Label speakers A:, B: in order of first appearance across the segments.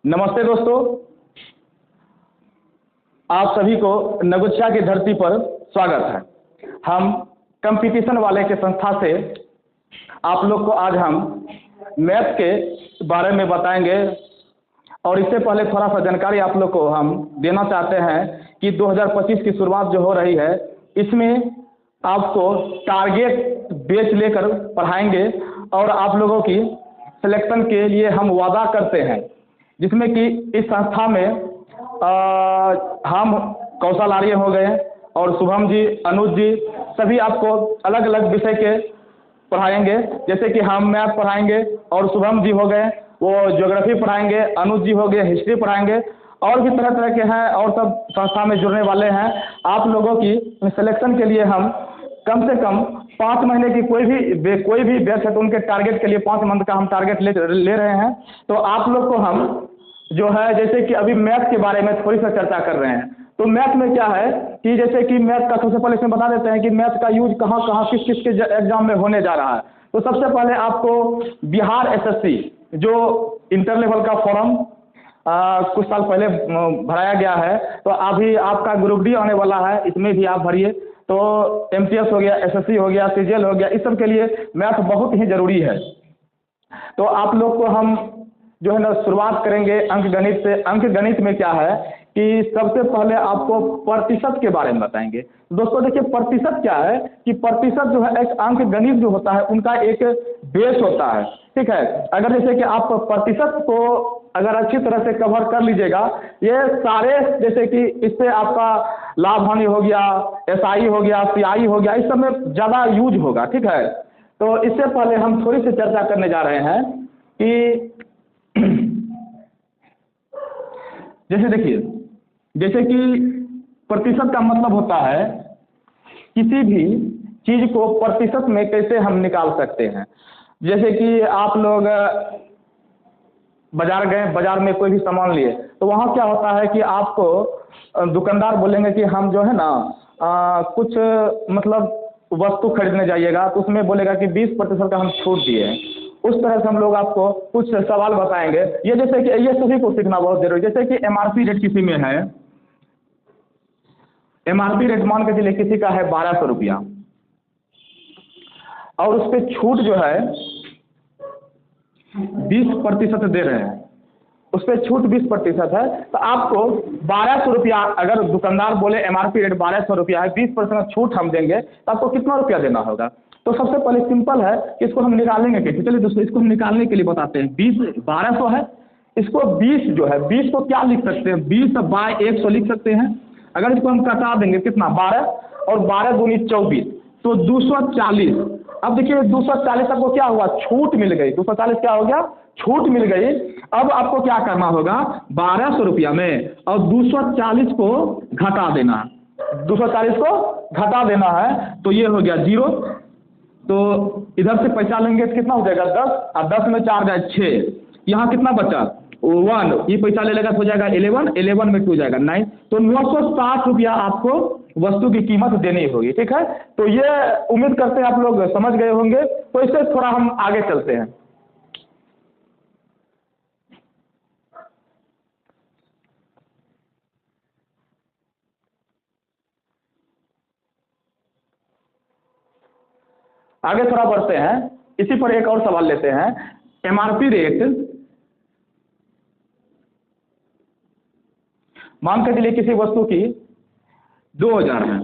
A: नमस्ते दोस्तों, आप सभी को नगुच्छा की धरती पर स्वागत है। हम कंपटीशन वाले के संस्था से आप लोग को आज हम मैथ के बारे में बताएंगे और इससे पहले थोड़ा सा जानकारी आप लोग को हम देना चाहते हैं कि 2025 की शुरुआत जो हो रही है इसमें आपको टारगेट बेच लेकर पढ़ाएंगे और आप लोगों की सिलेक्शन के लिए हम वादा करते हैं, जिसमें कि इस संस्था में हम कौशल आर्य हो गए और शुभम जी, अनुज जी सभी आपको अलग अलग विषय के पढ़ाएंगे। जैसे कि हम मैथ पढ़ाएंगे और शुभम जी हो गए वो ज्योग्राफी पढ़ाएंगे, अनुज जी हो गए हिस्ट्री पढ़ाएंगे और भी तरह तरह के हैं और सब संस्था में जुड़ने वाले हैं। आप लोगों की सिलेक्शन के लिए हम कम से कम 5 महीने की कोई भी बैच है तो उनके टारगेट के लिए 5 मंथ का हम टारगेट ले रहे हैं। तो आप लोग को हम जो है जैसे कि अभी मैथ के बारे में थोड़ी सा चर्चा कर रहे हैं। तो मैथ में क्या है कि जैसे कि मैथ का सबसे पहले इसमें बता देते हैं कि मैथ का यूज कहाँ कहाँ किस किस के एग्जाम में होने जा रहा है। तो सबसे पहले आपको बिहार एसएससी जो इंटर लेवल का फॉर्म कुछ साल पहले भराया गया है, तो अभी आपका ग्रुप डी आने वाला है, इसमें भी आप भरिए। तो एमटीएस हो गया, एसएससी हो गया, सीजीएल हो गया, इस सब के लिए मैथ बहुत ही ज़रूरी है। तो आप लोग को हम जो है ना शुरुआत करेंगे अंकगणित से। अंकगणित में क्या है कि सबसे पहले आपको प्रतिशत के बारे में बताएंगे। दोस्तों देखिए, प्रतिशत क्या है कि प्रतिशत जो है एक अंकगणित जो होता है उनका एक बेस होता है, ठीक है। अगर जैसे कि आप प्रतिशत को अगर अच्छी तरह से कवर कर लीजिएगा, ये सारे जैसे कि इससे आपका लाभ हानि हो गया, एसआई हो गया, सीआई हो गया, इस सब में ज़्यादा यूज होगा, ठीक है। तो इससे पहले हम थोड़ी सी चर्चा करने जा रहे हैं कि जैसे देखिए, जैसे कि प्रतिशत का मतलब होता है किसी भी चीज़ को प्रतिशत में कैसे हम निकाल सकते हैं। जैसे कि आप लोग बाजार गए, बाजार में कोई भी सामान लिए, तो वहाँ क्या होता है कि आपको दुकानदार बोलेंगे कि हम जो है ना कुछ मतलब वस्तु खरीदने जाइएगा, तो उसमें बोलेगा कि 20% का हम छूट दिए हैं। उस तरह से हम लोग आपको कुछ सवाल बताएंगे। ये जैसे कि ये सभी को सीखना बहुत जरूरी है। जैसे कि एमआरपी रेट किसी में है, एमआरपी रेट मान के चलिए किसी का है 1200 रुपया और उस पर छूट जो है 20% दे रहे हैं, उस पर छूट 20% है। तो आपको 1200 रुपया, अगर दुकानदार बोले एमआरपी रेट 1200 रुपया है, 20% छूट हम देंगे, तो आपको कितना रुपया देना होगा। तो सबसे पहले सिंपल है कि इसको हम निकालेंगे कैसे। चलिए दोस्तों, इसको हम निकालने के लिए बताते हैं। 1200 है, इसको 20 जो है 20 को क्या लिख सकते हैं, 20/100 लिख सकते हैं। अगर इसको हम कटा देंगे कितना 12 और 12 दूनी 24, तो 240। अब देखिए 240 आपको क्या हुआ, छूट मिल गई। 240 क्या हो गया, छूट मिल गई। अब आपको क्या करना होगा, 1200 रुपया में और 240 को घटा देना, 240 को घटा देना है, तो ये हो गया 0। तो इधर से पैसा लेंगे तो कितना हो जाएगा 10, और 10 में 4 जाए 6, यहाँ कितना बचा 1, ये पैसा ले लेगा तो हो जाएगा 11, 11 में 2 जाएगा 9। तो 960 रुपया आपको वस्तु की कीमत देनी होगी, ठीक है। तो ये उम्मीद करते हैं आप लोग समझ गए होंगे। तो इससे थोड़ा हम आगे चलते हैं। आगे थोड़ा बढ़ते हैं, इसी पर एक और सवाल लेते हैं। एमआरपी रेट मान के चलिए किसी वस्तु की 2000 है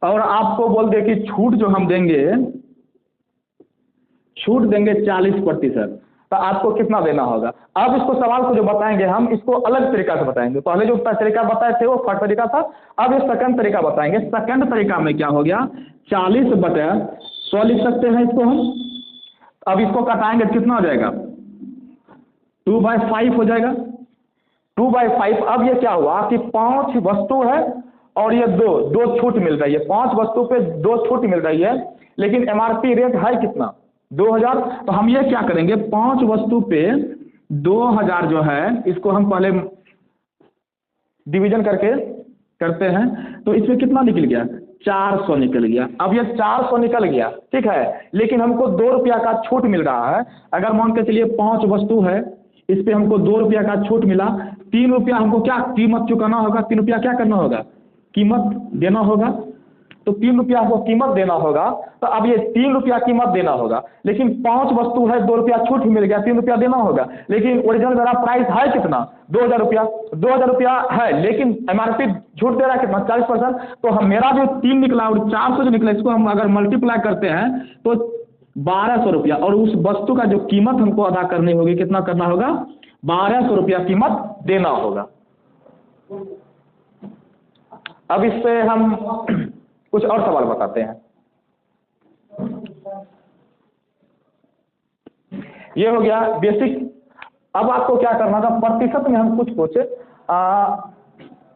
A: और आपको बोल दे कि छूट जो हम देंगे, छूट देंगे 40%, तो आपको कितना देना होगा। अब इसको सवाल को जो बताएंगे हम इसको अलग तरीका से बताएंगे। पहले जो तरीका बताए थे वो फर्स्ट तरीका था, अब ये सेकंड तरीका बताएंगे। सेकंड तरीका में क्या हो गया, 40/100 लिख सकते हैं इसको हम। अब इसको कटाएंगे कितना हो जाएगा, 2/5 हो जाएगा, 2/5। अब ये क्या हुआ कि 5 वस्तु है और ये दो छूट मिल रही है, 5 वस्तु पे 2 छूट मिल रही है, लेकिन एमआरपी रेट है कितना 2000। तो हम ये क्या करेंगे, 5 वस्तु पे 2000 जो है इसको हम पहले डिवीजन करके करते हैं। तो इसमें कितना निकल गया, 400 निकल गया। अब ये 400 निकल गया, ठीक है, लेकिन हमको 2 रुपया का छूट मिल रहा है। अगर मान के चलिए 5 वस्तु है, इस पे हमको 2 रुपया का छूट मिला, 3 रुपया हमको क्या कीमत चुकाना होगा, 3 रुपया क्या करना होगा, कीमत देना होगा। तो 3 रुपया हमको कीमत देना होगा। तो अब ये 3 रुपया कीमत देना होगा, लेकिन 5 वस्तु है, 2 रुपया छूट ही मिल गया, 3 रुपया देना होगा। लेकिन ओरिजिनल मेरा प्राइस है कितना, 2000 रुपया, 2000 रुपया है, लेकिन MRP छूट दे रहा है कितना, 40%। तो हम मेरा जो 3 निकला और 400 जो निकला, इसको हम अगर मल्टीप्लाई करते हैं तो 1200 रुपया, और उस वस्तु का जो कीमत हमको अदा करनी होगी, कितना करना होगा, 1200 रुपया कीमत देना होगा। अब इस पे हम कुछ और सवाल बताते हैं। ये हो गया बेसिक। अब आपको क्या करना था, प्रतिशत में हम कुछ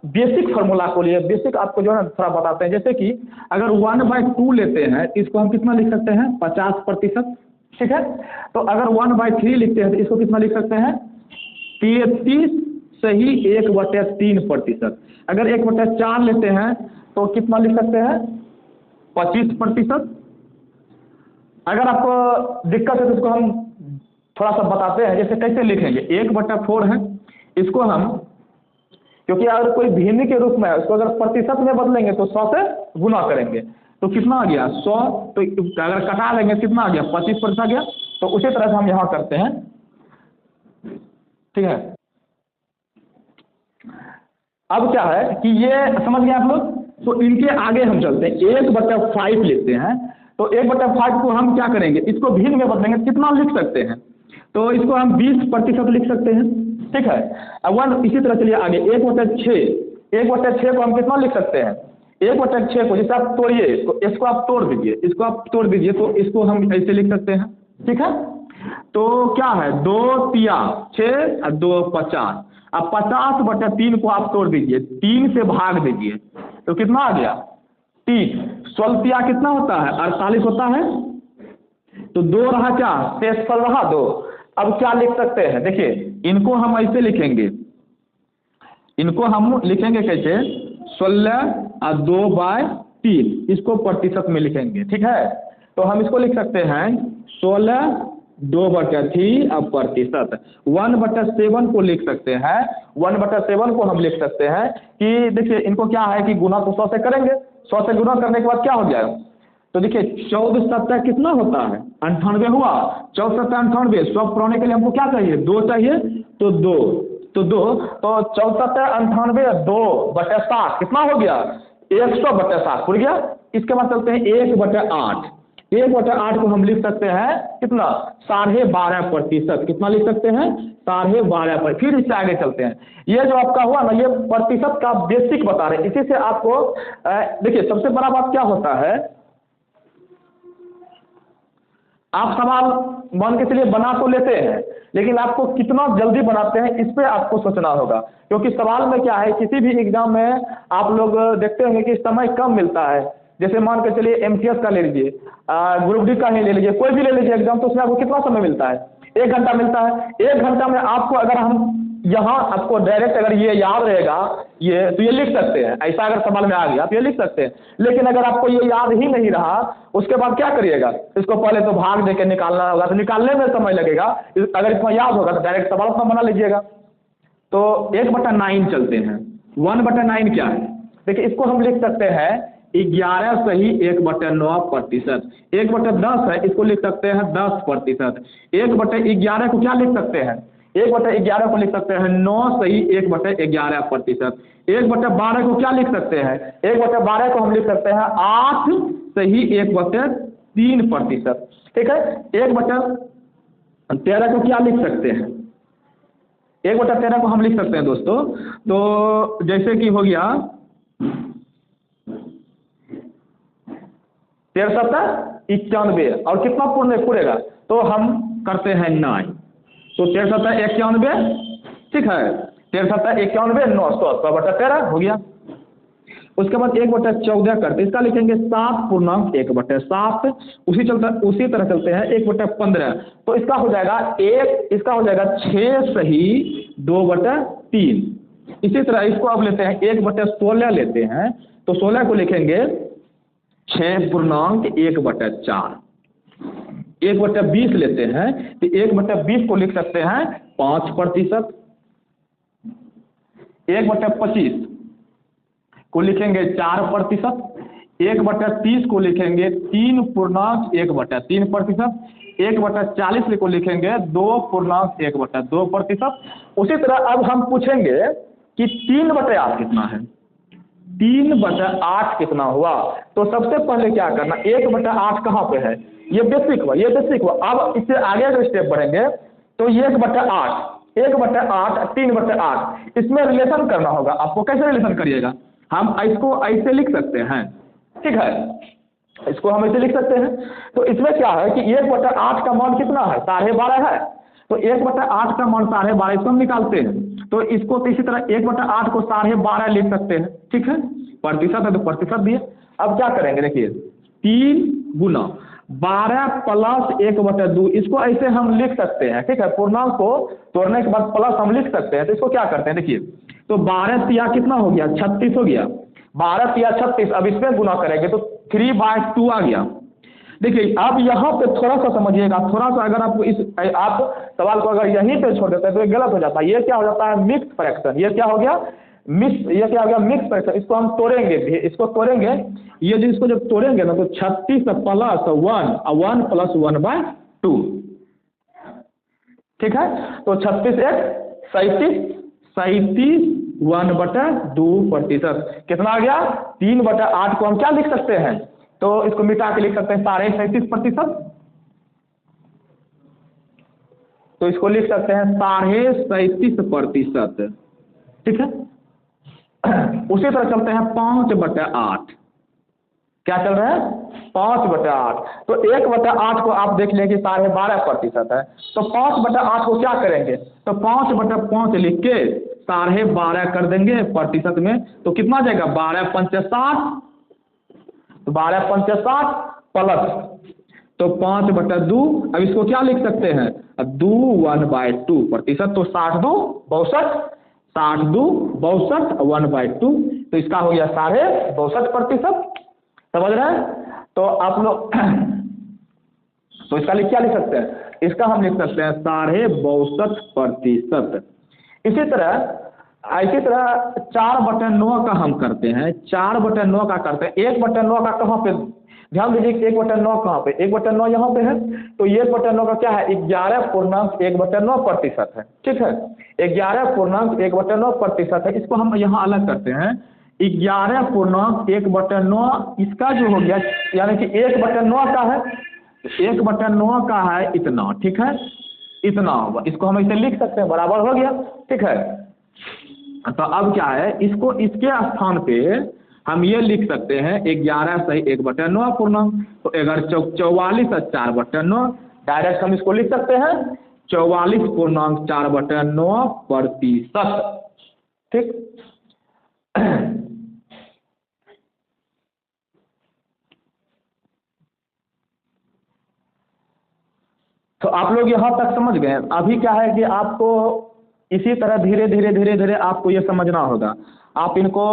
A: बेसिक फार्मूला को लिए, बेसिक आपको जो है ना थोड़ा बताते हैं। जैसे कि अगर 1/2 लेते हैं, इसको हम कितना लिख सकते हैं, 50%, ठीक है। तो अगर 1/3 लिखते हैं तो इसको कितना लिख सकते हैं, 33 सही 1/3%। अगर 1/4 लेते हैं तो कितना लिख सकते हैं, 25%। अगर आपको दिक्कत है तो इसको हम थोड़ा सा बताते हैं, जैसे कैसे लिखेंगे। 1/4 है, इसको हम, क्योंकि अगर कोई भिन्न के रूप में है, उसको अगर प्रतिशत में बदलेंगे तो 100 से गुना करेंगे तो कितना आ गया, 100। तो अगर कटा लेंगे कितना आ गया, 25% आ गया। तो उसी तरह से हम यहाँ करते हैं, ठीक है। अब क्या है कि ये समझ गए आप लोग। तो इनके आगे हम चलते हैं, 1/5 लेते हैं। तो 1/5 को हम क्या करेंगे, इसको भिन्न में बदलेंगे, कितना लिख सकते हैं, तो इसको हम 20% लिख सकते हैं, ठीक है। अब इसी तरह चलिए आगे, 1/6 को हम कितना लिख सकते हैं, 1/6 को जैसे आप तोड़िए, इसको आप तोड़ दीजिए, इसको आप तोड़ दीजिए, तो इसको हम ऐसे लिख सकते हैं, ठीक है। तो क्या है, 2 तिया 6 और 2 50। अब 50/3 को आप तोड़ दीजिए, 3 से भाग दीजिए, तो कितना आ गया, 3। 16 तिया कितना होता है, 48 होता है। तो 2 रहा क्या, शेषफल रहा 2। अब क्या लिख सकते हैं, देखिए इनको हम ऐसे लिखेंगे, इनको हम लिखेंगे कैसे, 16 और 2/3, इसको प्रतिशत में लिखेंगे, ठीक है। तो हम इसको लिख सकते हैं 16 2/3 और प्रतिशत। 1/7 को लिख सकते हैं, 1/7 को हम लिख सकते हैं कि देखिए इनको क्या है कि गुना तो 100 से करेंगे, 100 से गुना करने के बाद क्या हो जाएगा, तो देखिए 14 7 कितना होता है, 98 हुआ। 14 7 98, 100 पुराने के लिए हमको क्या चाहिए, 2 चाहिए, तो 2, तो 14 7 98 2/7 कितना हो गया, 100/7 हो गया। इसके बाद चलते हैं 1/8। 1/8 को हम लिख सकते हैं कितना, 12.5%। कितना लिख सकते हैं, 12.5%। फिर इससे आगे चलते हैं, ये जो आपका हुआ ना, ये प्रतिशत का बेसिक बता रहे हैं। इसी से आपको देखिए सबसे बड़ा बात क्या होता है, आप सवाल मान के चलिए बना तो लेते हैं, लेकिन आपको कितना जल्दी बनाते हैं इस पे आपको सोचना होगा। क्योंकि सवाल में क्या है, किसी भी एग्जाम में आप लोग देखते होंगे कि समय कम मिलता है। जैसे मान के चलिए MTS का ले लीजिए, ग्रुप डी का ही ले लीजिए, कोई भी ले लीजिए एग्जाम, तो उसमें आपको कितना समय मिलता है, 1 घंटा मिलता है। 1 घंटा में आपको अगर हम यहाँ आपको डायरेक्ट अगर ये याद रहेगा, ये तो ये लिख सकते हैं, ऐसा अगर सवाल में आ गया तो ये लिख सकते हैं। लेकिन अगर आपको ये याद ही नहीं रहा, उसके बाद क्या करिएगा, इसको पहले तो भाग दे के निकालना होगा, तो निकालने में समय लगेगा। अगर इसमें याद होगा तो डायरेक्ट सवाल अपना बना लीजिएगा। तो 1/9 चलते हैं। 1/9 क्या है, देखिए इसको हम लिख सकते हैं 11 सही 1/9%। 1/10 है, इसको लिख सकते हैं 10%। 1/11 को क्या लिख सकते हैं, 1/11 को लिख सकते हैं 9 सही 1/11%। 1/12 को क्या लिख सकते हैं, 1/12 को हम लिख सकते हैं 8 सही 1/3%, ठीक है। 1/13 को क्या लिख सकते हैं, 1/13 को हम लिख सकते हैं दोस्तों, तो जैसे कि हो गया 13 91, और कितना पूरेगा, तो हम करते हैं 9, तो 13 91, ठीक है। 13 91 900 100/13 हो गया। उसके बाद 1/14 करते, इसका लिखेंगे 7.1/7। उसी तरह चलते हैं 1/15, तो इसका हो जाएगा 6 सही 2/3। इसी तरह इसको अब लेते हैं 1/16 लेते हैं, तो 16 को लिखेंगे 6.1/4। 1/20 लेते हैं तो 1/20 को लिख सकते हैं 5%। 1/25 को लिखेंगे 4%। 1/30 को लिखेंगे 3.1/3%। 1/40 को लिखेंगे 2.1/2%। उसी तरह अब हम पूछेंगे कि 3/8 कितना है, 3/8 कितना हुआ। तो सबसे पहले क्या करना, 1/8 कहाँ पे है, ये बेसिक हुआ, ये बेसिक हुआ। अब इससे आगे अगर स्टेप बढ़ेंगे तो 1/8, 1/8, 3/8, इसमें रिलेशन करना होगा आपको। कैसे रिलेशन करिएगा, हम इसको ऐसे लिख सकते हैं, ठीक है, इसको हम ऐसे लिख सकते हैं। तो इसमें क्या है कि 1/8 का मान कितना है, 12.5 है। तो 1/8 का मान 12.5, इसको हम निकालते हैं। तो इसको तो इसी तरह 1/8 को 12.5 लिख सकते हैं, ठीक है। प्रतिशत है तो प्रतिशत दिए। अब क्या करेंगे, देखिए 3 गुना 12 प्लस 1/2, इसको ऐसे हम लिख सकते हैं, ठीक है। पूर्णांक को तोड़ने के बाद प्लस हम लिख सकते हैं। तो इसको क्या करते हैं, देखिए तो 12 तिया कितना हो गया, 36 हो गया। 12 तिया 36, अब इसमें गुना करेंगे तो 3/2 आ गया। देखिए अब यहाँ पे थोड़ा सा समझिएगा, थोड़ा सा अगर आपको आप सवाल को अगर यहीं पे छोड़ देते हैं तो ये गलत हो जाता है। ये क्या हो जाता है, मिक्स फ्रैक्शन। ये क्या हो गया, ये क्या हो गया, मिक्स फ्रैक्शन। इसको हम तोड़ेंगे भी, इसको तोड़ेंगे, ये जो इसको जब तोड़ेंगे ना तो 36 प्लस 1 प्लस 1/2, ठीक है। तो 36 1 37 1/2%। कितना आ गया, 3/8 को हम क्या लिख सकते हैं, तो इसको मिटा के लिख सकते हैं 37.5%। तो इसको लिख सकते हैं 37.5%, ठीक है। उसी तरह चलते हैं 5/8, क्या चल रहा है, 5/8। तो 1/8 को आप देख लें कि 12.5% है। तो 5/8 को क्या करेंगे, तो 5/5 लिख के 12.5 कर देंगे प्रतिशत में। तो कितना जाएगा, 12×5 = 60। तो 12×5 = 60 प्लस तो 5/2। अब इसको क्या लिख सकते हैं, 1/2%। तो 60×2 = 1/2। तो इसका हो गया 62.5%। समझ रहे हैं। तो आप लोग तो इसका क्या लिख सकते हैं, इसका हम लिख सकते हैं 62.5%। इसी तरह 4/9 का हम करते हैं, 4/9 का करते हैं। 1/9 का कहाँ पे, ध्यान दीजिए 1/9 कहाँ पे, 1/9 यहाँ पे है। तो 1/9 का क्या है, 11.1/9% है, ठीक है। 11.1/9% है। इसको हम यहाँ अलग करते हैं, 11.1/9, इसका जो हो गया यानी कि 1/9 का है, 1/9 का है इतना, ठीक है, इतना होगा। इसको हम ऐसे लिख सकते हैं, बराबर हो गया, ठीक है। तो अब क्या है, इसको इसके स्थान पे हम ये लिख सकते हैं 11 सही 1/9 पूर्णांक। तो अगर 44 और 4/9, डायरेक्ट हम इसको लिख सकते हैं 44.4/9%, ठीक। तो आप लोग यहाँ तक समझ गए। अभी क्या है कि आपको इसी तरह धीरे धीरे आपको ये समझना होगा। आप इनको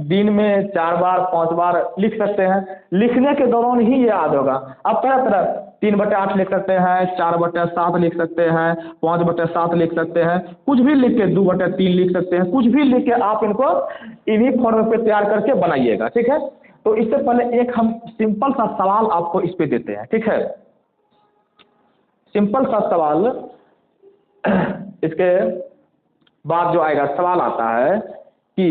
A: दिन में 4 बार 5 बार लिख सकते हैं, लिखने के दौरान ही ये याद होगा। आप तरह तरह 3/8 लिख सकते हैं, 4/7 लिख सकते हैं, 5/7 लिख सकते हैं, कुछ भी लिख के 2/3 लिख सकते हैं, कुछ भी लिख के आप इनको इन्हीं फॉर्म पे तैयार करके बनाइएगा, ठीक है। तो इससे पहले एक हम सिंपल सा सवाल आपको इस पे देते हैं, ठीक है। सिंपल सा सवाल, इसके बाद जो आएगा सवाल आता है कि